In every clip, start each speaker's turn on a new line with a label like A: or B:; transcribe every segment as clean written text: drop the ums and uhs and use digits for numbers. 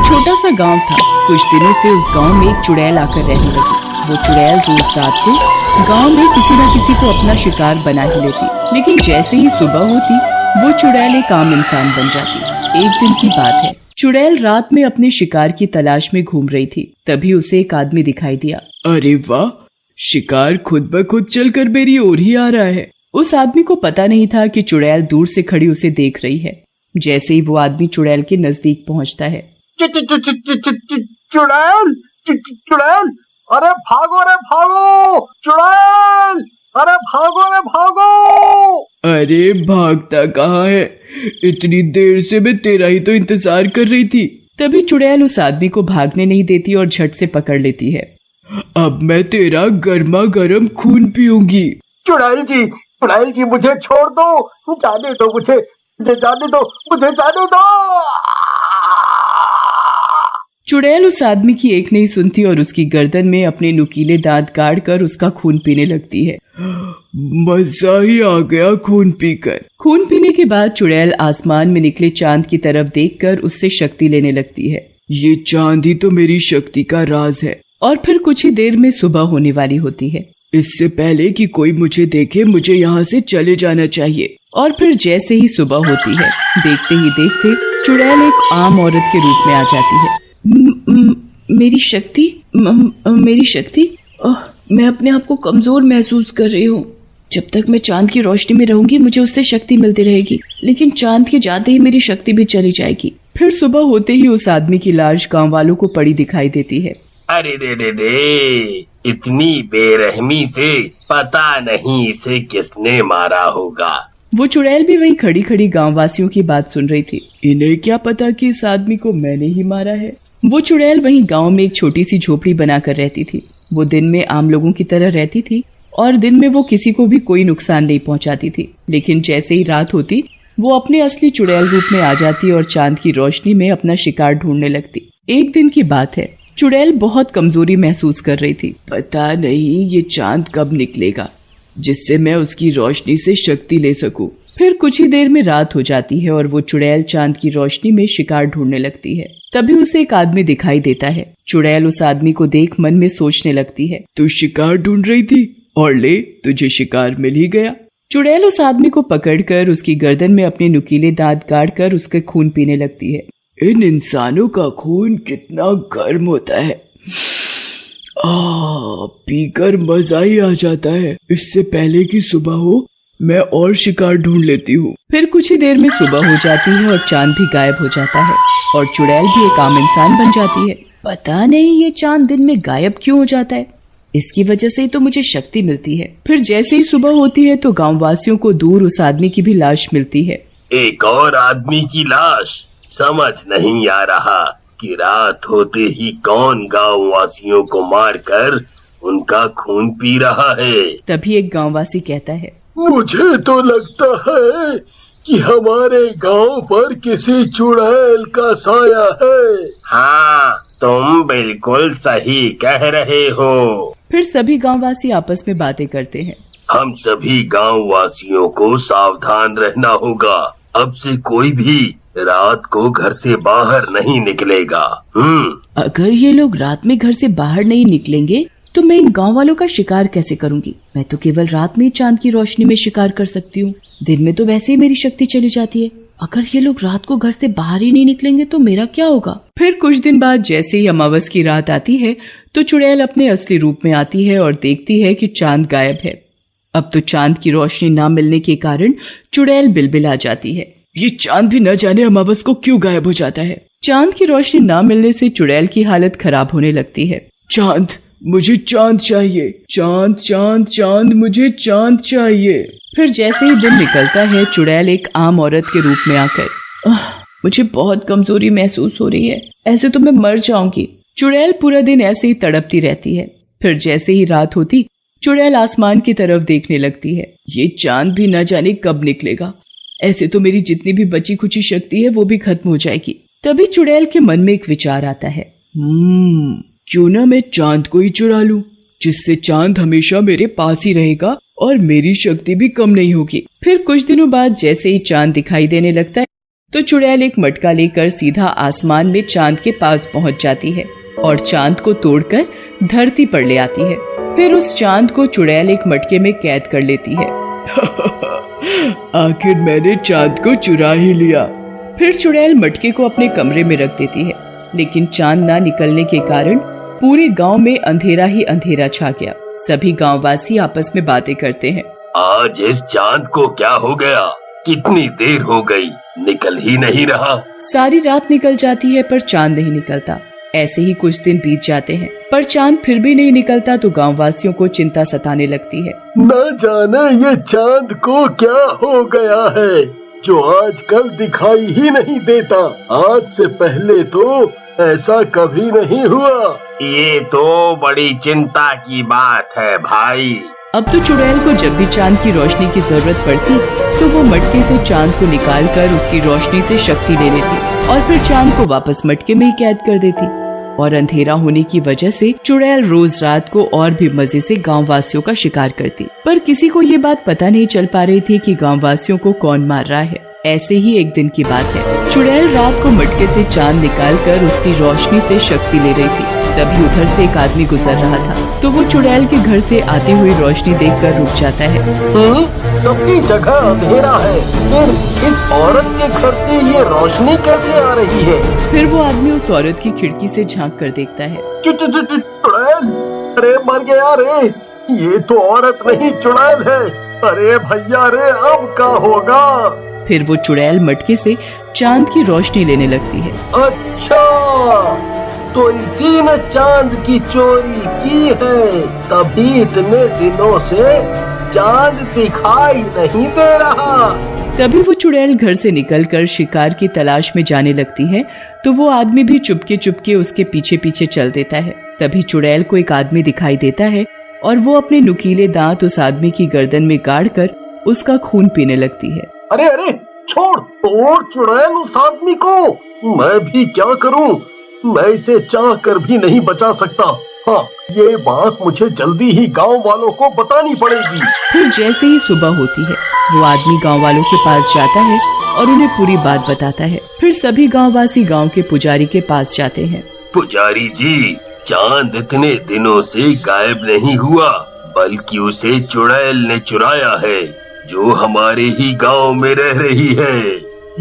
A: छोटा सा गांव था। कुछ दिनों से उस गांव में एक चुड़ैल आकर रहने लगी। वो चुड़ैल रोज रात को गांव में किसी न किसी को अपना शिकार बना ही लेती, लेकिन जैसे ही सुबह होती वो चुड़ैल एक आम इंसान बन जाती। एक दिन की बात है, चुड़ैल रात में अपने शिकार की तलाश में घूम रही थी। तभी उसे एक आदमी दिखाई दिया।
B: अरे वाह, शिकार खुद ब खुद चलकर मेरी ओर ही आ रहा है।
A: उस आदमी को पता नहीं था कि चुड़ैल दूर से खड़ी उसे देख रही है। जैसे ही वो आदमी चुड़ैल के नजदीक पहुंचता है,
C: चुड़ैल, चुड़ैल, अरे भागो रे भागो, चुड़ैल, अरे भागो रे भागो।
B: अरे भागता कहाँ है? इतनी देर से मैं तेरा ही तो इंतजार कर रही थी।
A: तभी चुड़ैल उस आदमी को भागने नहीं देती और झट से पकड़ लेती है।
B: अब मैं तेरा गर्मा गर्म खून पीऊंगी।
C: चुड़ैल जी मुझे छोड़ दो, जाने दो मुझे जाने दो, मुझे जाने दो।
A: चुड़ैल उस आदमी की एक नहीं सुनती और उसकी गर्दन में अपने नुकीले दांत गाड़ कर उसका खून पीने लगती है।
B: मजा ही आ गया खून पीकर।
A: खून पीने के बाद चुड़ैल आसमान में निकले चांद की तरफ देखकर उससे शक्ति लेने लगती है।
B: ये चांद ही तो मेरी शक्ति का राज है।
A: और फिर कुछ ही देर में सुबह होने वाली होती है।
B: इससे पहले कि कोई मुझे देखे, मुझे यहाँ से चले जाना चाहिए।
A: और फिर जैसे ही सुबह होती है, देखते ही देखते चुड़ैल एक आम औरत के रूप में आ जाती है। मेरी शक्ति, मैं अपने आप को कमजोर महसूस कर रही हूँ। जब तक मैं चांद की रोशनी में रहूंगी मुझे उससे शक्ति मिलती रहेगी, लेकिन चांद के जाते ही मेरी शक्ति भी चली जाएगी। फिर सुबह होते ही उस आदमी की लाश गांव वालों को पड़ी दिखाई देती है।
D: अरे रे, इतनी बेरहमी से पता नहीं इसे किसने मारा होगा।
A: वो चुड़ैल भी वहीं खड़ी खड़ी गांव वासियों की बात सुन रही थी।
B: इन्हें क्या पता कि इस आदमी को मैंने ही मारा है।
A: वो चुड़ैल वहीं गांव में एक छोटी सी झोपड़ी बनाकर रहती थी। वो दिन में आम लोगों की तरह रहती थी और दिन में वो किसी को भी कोई नुकसान नहीं पहुंचाती थी। लेकिन जैसे ही रात होती वो अपने असली चुड़ैल रूप में आ जाती और चांद की रोशनी में अपना शिकार ढूंढने लगती। एक दिन की बात है, चुड़ैल बहुत कमजोरी महसूस कर रही थी।
B: पता नहीं ये चांद कब निकलेगा जिससे मैं उसकी रोशनी से शक्ति ले सकूं।
A: फिर कुछ ही देर में रात हो जाती है और वो चुड़ैल चांद की रोशनी में शिकार ढूंढने लगती है। तभी उसे एक आदमी दिखाई देता है। चुड़ैल उस आदमी को देख मन में सोचने लगती है,
B: तू शिकार ढूंढ रही थी और ले, तुझे शिकार मिल ही गया।
A: चुड़ैल उस आदमी को पकड़कर उसकी गर्दन में अपने नुकीले दांत गाड़कर उसके खून पीने लगती है।
B: इन इंसानों का खून कितना गर्म होता है, पीकर मजा ही आ जाता है। इससे पहले कि सुबह हो मैं और शिकार ढूंढ लेती हूँ।
A: फिर कुछ ही देर में सुबह हो जाती है और चांद भी गायब हो जाता है और चुड़ैल भी एक आम इंसान बन जाती है। पता नहीं ये चांद दिन में गायब क्यों हो जाता है, इसकी वजह से ही तो मुझे शक्ति मिलती है। फिर जैसे ही सुबह होती है तो गाँव वासियों को दूर उस आदमी की भी लाश मिलती है।
D: एक और आदमी की लाश। समझ नहीं आ रहा कि रात होते ही कौन गांव वासियों को मारकर उनका खून पी रहा है।
A: तभी एक गांववासी कहता है,
C: मुझे तो लगता है कि हमारे गांव पर किसी चुड़ैल का साया है।
D: हाँ, तुम बिल्कुल सही कह रहे हो।
A: फिर सभी गांववासी आपस में बातें करते हैं।
D: हम सभी गांव वासियों को सावधान रहना होगा। अब से कोई भी रात को घर से बाहर नहीं निकलेगा।
A: अगर ये लोग रात में घर से बाहर नहीं निकलेंगे तो मैं इन गांव वालों का शिकार कैसे करूंगी? मैं तो केवल रात में चांद की रोशनी में शिकार कर सकती हूँ। दिन में तो वैसे ही मेरी शक्ति चली जाती है। अगर ये लोग रात को घर से बाहर ही नहीं निकलेंगे तो मेरा क्या होगा? फिर कुछ दिन बाद जैसे ही अमावस की रात आती है तो चुड़ैल अपने असली रूप में आती है और देखती है कि चांद गायब है। अब तो चांद की रोशनी न मिलने के कारण चुड़ैल बिलबिला जाती है।
B: ये चांद भी न जाने अमावस को क्यों गायब हो जाता है।
A: चांद की रोशनी न मिलने से चुड़ैल की हालत खराब होने लगती है।
B: चांद, मुझे चांद चाहिए। चांद चांद चांद, मुझे चांद चाहिए।
A: फिर जैसे ही दिन निकलता है चुड़ैल एक आम औरत के रूप में आकर, मुझे बहुत कमजोरी महसूस हो रही है, ऐसे तो मैं मर जाऊंगी। चुड़ैल पूरा दिन ऐसे ही तड़पती रहती है। फिर जैसे ही रात होती चुड़ैल आसमान की तरफ देखने लगती है।
B: ये चांद भी न जाने कब निकलेगा, ऐसे तो मेरी जितनी भी बची खुची शक्ति है वो भी खत्म हो जाएगी।
A: तभी चुड़ैल के मन में एक विचार आता है,
B: क्यों ना मैं चांद को ही चुरा लूं, जिससे चांद हमेशा मेरे पास ही रहेगा और मेरी शक्ति भी कम नहीं होगी।
A: फिर कुछ दिनों बाद जैसे ही चांद दिखाई देने लगता है तो चुड़ैल एक मटका लेकर सीधा आसमान में चांद के पास पहुंच जाती है और चांद को तोड़कर धरती पर ले आती है। फिर उस चांद को चुड़ैल एक मटके में कैद कर लेती है।
B: आखिर मैंने चांद को चुरा ही लिया।
A: फिर चुड़ैल मटके को अपने कमरे में रख देती है, लेकिन चांद ना निकलने के कारण पूरे गांव में अंधेरा ही अंधेरा छा गया। सभी गांववासी आपस में बातें करते हैं।
D: आज इस चांद को क्या हो गया? कितनी देर हो गई, निकल ही नहीं रहा।
A: सारी रात निकल जाती है पर चांद नहीं निकलता। ऐसे ही कुछ दिन बीत जाते हैं पर चांद फिर भी नहीं निकलता तो गांववासियों को चिंता सताने लगती है।
C: न जाने ये चांद को क्या हो गया है जो आजकल दिखाई ही नहीं देता। आज से पहले तो ऐसा कभी नहीं हुआ।
D: ये तो बड़ी चिंता की बात है भाई।
A: अब तो चुड़ैल को जब भी चांद की रोशनी की जरूरत पड़ती तो वो मटके से चांद को निकालकर उसकी रोशनी से शक्ति ले लेती और फिर चांद को वापस मटके में ही कैद कर देती। और अंधेरा होने की वजह से चुड़ैल रोज रात को और भी मजे से गांववासियों का शिकार करती, पर किसी को ये बात पता नहीं चल पा रही थी कि गांववासियों को कौन मार रहा है। ऐसे ही एक दिन की बात है, चुड़ैल रात को मटके से चांद निकालकर उसकी रोशनी से शक्ति ले रही थी। तभी उधर से एक आदमी गुजर रहा था तो वो चुड़ैल के घर से आती हुई रोशनी देखकर रुक जाता है।
C: सबकी जगह अंधेरा है, फिर इस औरत के घर से ये रोशनी कैसे आ रही है?
A: फिर वो आदमी उस औरत की खिड़की से झांक कर देखता है।
C: चुड़ैल, अरे मर गया रे, ये तो औरत नहीं चुड़ैल है। अरे भैया रे, अब क्या होगा?
A: फिर वो चुड़ैल मटके से चांद की रोशनी लेने लगती है।
C: अच्छा, तो इसी ने चांद की चोरी की है, तभी इतने दिनों से चांद दिखाई नहीं दे रहा।
A: तभी वो चुड़ैल घर से निकलकर शिकार की तलाश में जाने लगती है तो वो आदमी भी चुपके चुपके उसके पीछे पीछे चल देता है। तभी चुड़ैल को एक आदमी दिखाई देता है और वो अपने नुकीले दांत उस आदमी की गर्दन में गाड़कर उसका खून पीने लगती है।
C: अरे अरे, छोड़ चुड़ैल उस आदमी को। मैं भी क्या करूं, मैं इसे चाह कर भी नहीं बचा सकता। हाँ, ये बात मुझे जल्दी ही गांव वालों को बतानी पड़ेगी।
A: फिर जैसे ही सुबह होती है वो आदमी गांव वालों के पास जाता है और उन्हें पूरी बात बताता है। फिर सभी गांववासी गांव के पुजारी के पास जाते हैं।
D: पुजारी जी, चांद इतने दिनों से गायब नहीं हुआ, बल्कि उसे चुड़ैल ने चुराया है, जो हमारे ही गांव में रह रही है।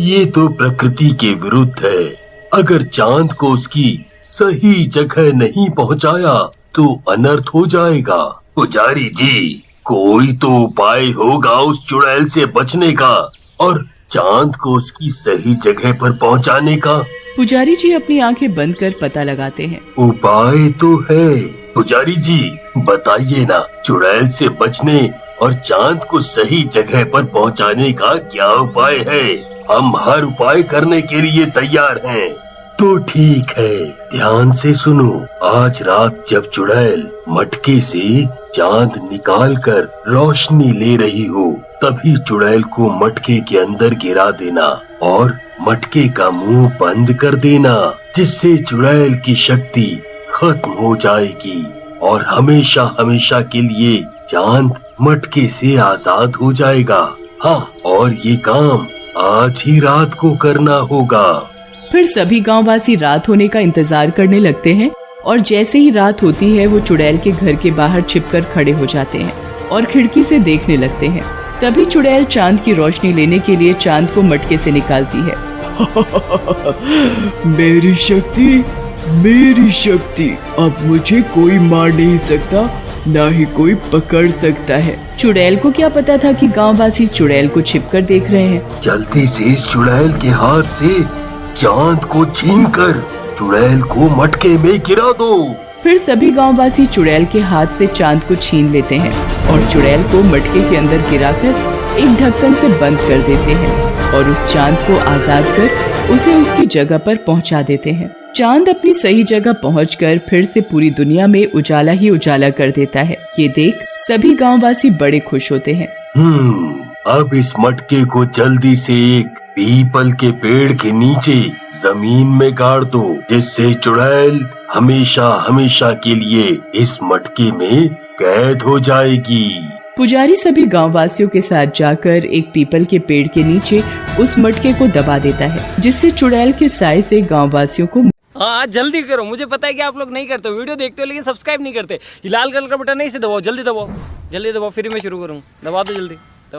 D: ये तो प्रकृति के विरुद्ध है। अगर चांद को उसकी सही जगह नहीं पहुंचाया तो अनर्थ हो जाएगा। पुजारी जी, कोई तो उपाय होगा उस चुड़ैल से बचने का और चांद को उसकी सही जगह पर पहुंचाने का।
A: पुजारी जी अपनी आंखें बंद कर पता लगाते हैं।
D: उपाय तो है। पुजारी जी, बताइए ना, चुड़ैल से बचने और चांद को सही जगह पर पहुंचाने का क्या उपाय है? हम हर उपाय करने के लिए तैयार हैं। तो ठीक है, ध्यान से सुनो। आज रात जब चुड़ैल मटके से चांद निकालकर रोशनी ले रही हो, तभी चुड़ैल को मटके के अंदर गिरा देना और मटके का मुंह बंद कर देना, जिससे चुड़ैल की शक्ति खत्म हो जाएगी और हमेशा हमेशा के लिए चांद मटके से आजाद हो जाएगा। हाँ, और ये काम आज ही रात को करना होगा।
A: फिर सभी गांववासी रात होने का इंतजार करने लगते हैं और जैसे ही रात होती है वो चुड़ैल के घर के बाहर छिपकर खड़े हो जाते हैं और खिड़की से देखने लगते हैं। तभी चुड़ैल चांद की रोशनी लेने के लिए चांद को मटके से निकालती है।
B: मेरी शक्ति, अब मुझे कोई मार नहीं सकता, ना ही कोई पकड़ सकता है।
A: चुड़ैल को क्या पता था कि गांववासी चुड़ैल को छिपकर देख रहे हैं।
D: जल्दी से इस चुड़ैल के हाथ से चांद को छीनकर चुड़ैल को मटके में गिरा दो।
A: फिर सभी गांववासी चुड़ैल के हाथ से चांद को छीन लेते हैं और चुड़ैल को मटके के अंदर गिराकर एक ढक्कन से बंद कर देते हैं और उस चांद को आजाद कर उसे उसकी जगह पर पहुंचा देते हैं। चांद अपनी सही जगह पहुंचकर फिर से पूरी दुनिया में उजाला ही उजाला कर देता है। ये देख सभी गांववासी बड़े खुश होते हैं।
D: अब इस मटके को जल्दी से एक पीपल के पेड़ के नीचे जमीन में गाड़ दो, जिससे चुड़ैल हमेशा हमेशा के लिए इस मटके में कैद हो जाएगी।
A: पुजारी सभी गाँव वासियों के साथ जाकर एक पीपल के पेड़ के नीचे उस मटके को दबा देता है, जिससे चुड़ैल के साय से गाँव वासियों को
E: हाँ जल्दी करो, मुझे पता है कि आप लोग नहीं करते, वीडियो देखते हो लेकिन सब्सक्राइब नहीं करते। ये लाल कलर का बटन नहीं, इसे दबाओ, जल्दी दबाओ, जल्दी दबाओ, फिर मैं शुरू करूँ, दबा दो जल्दी।